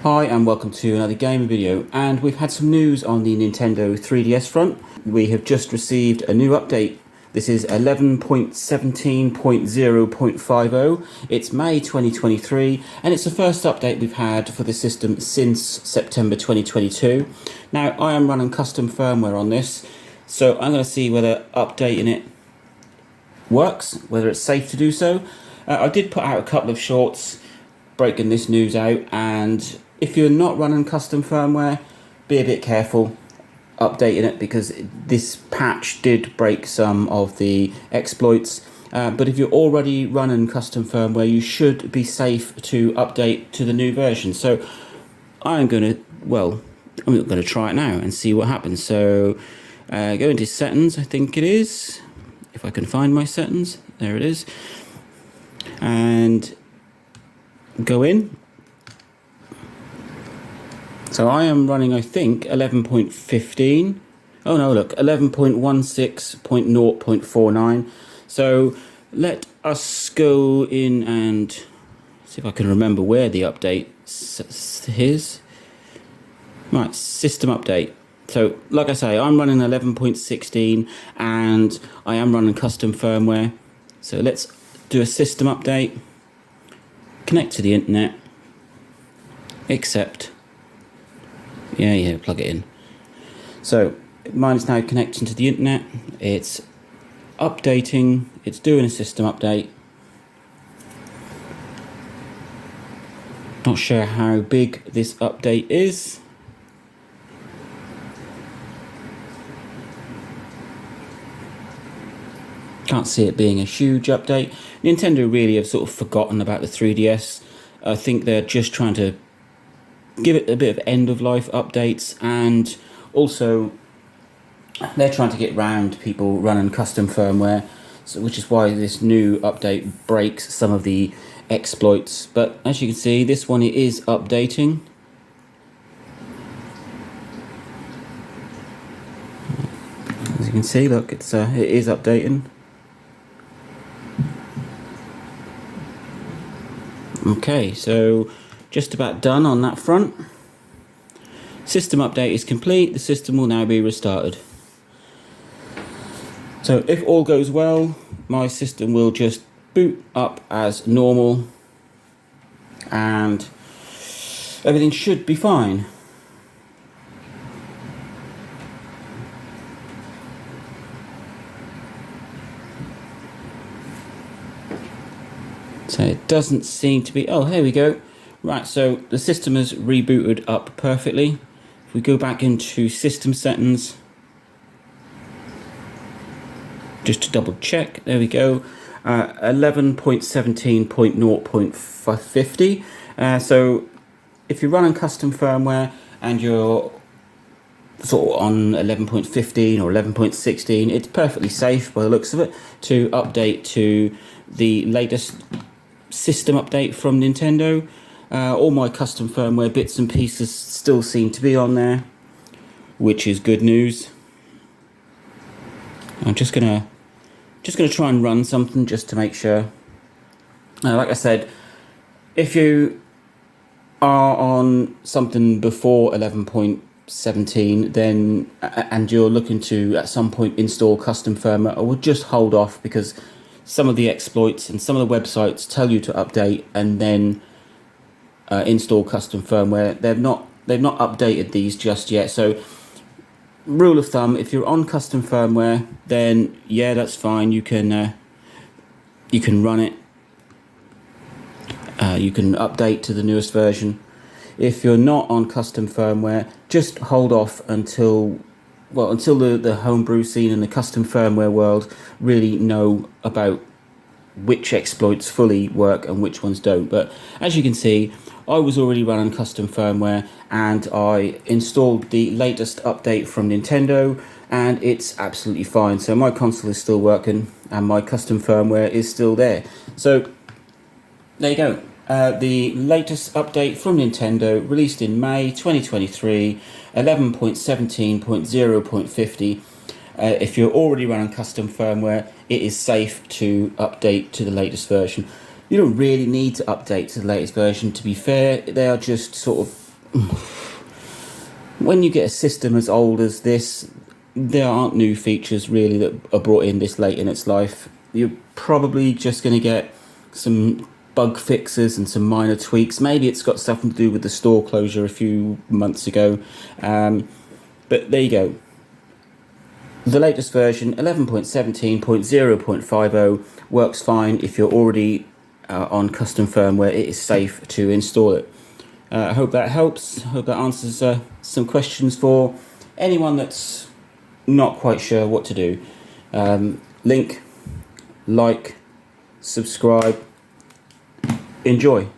Hi and welcome to another gaming video, and we've had some news on the Nintendo 3DS front. We have just received a new update. This is 11.17.0.50. It's May 2023 and it's the first update we've had for the system since September 2022. Now I am running custom firmware on this, so I'm going to see whether updating it works, whether it's safe to do so. I did put out a couple of shorts breaking this news out, and if you're not running custom firmware, be a bit careful updating it, because this patch did break some of the exploits. But if you're already running custom firmware, you should be safe to update to the new version. So I'm going to try it now and see what happens. So go into settings, I think it is, if I can find my settings. There it is. And go in. So I am running, I think, 11.15. Oh no, look, 11.16.0.49. So let us go in and see if I can remember where the update is. Right, system update. So like I say, I'm running 11.16 and I am running custom firmware. So let's do a system update. Connect to the internet. Accept. Yeah, plug it in. So mine is now connecting to the internet. It's updating. It's doing a system update. Not sure how big this update is. Can't see it being a huge update. Nintendo really have sort of forgotten about the 3DS. I think they're just trying to give it a bit of end-of-life updates, and also they're trying to get round people running custom firmware, so which is why this new update breaks some of the exploits. But as you can see, this one is updating. As you can see, look, it is updating. Okay, so just about done on that front. System update is complete. The system will now be restarted. So if all goes well, my system will just boot up as normal and everything should be fine. So it doesn't seem to be... Oh, there we go. Right, so the system has rebooted up perfectly. If we go back into system settings, just to double check, there we go. 11.17.0.50. So if you're running custom firmware and you're sort of on 11.15 or 11.16, it's perfectly safe by the looks of it to update to the latest system update from Nintendo. All my custom firmware bits and pieces still seem to be on there, which is good news. I'm just gonna try and run something just to make sure. Like I said, if you are on something before 11.17, then and you're looking to at some point install custom firmware, I would just hold off, because some of the exploits and some of the websites tell you to update and then install custom firmware. They've not updated these just yet. So rule of thumb, if you're on custom firmware, then yeah, that's fine. You can run it. You can update to the newest version. If you're not on custom firmware, just hold off until the homebrew scene and the custom firmware world really know about which exploits fully work and which ones don't. But as you can see, I was already running custom firmware and I installed the latest update from Nintendo and it's absolutely fine. So my console is still working and my custom firmware is still there. So there you go. The latest update from Nintendo, released in May 2023, 11.17.0.50. If you're already running custom firmware, it is safe to update to the latest version. You don't really need to update to the latest version, to be fair. They are just sort of when you get a system as old as this, there aren't new features really that are brought in this late in its life. You're probably just going to get some bug fixes and some minor tweaks. Maybe it's got something to do with the store closure a few months ago. But there you go. The latest version, 11.17.0.50, works fine. If you're already on custom firmware, it is safe to install it. I hope that helps. I hope that answers some questions for anyone that's not quite sure what to do. Link, like, subscribe, enjoy.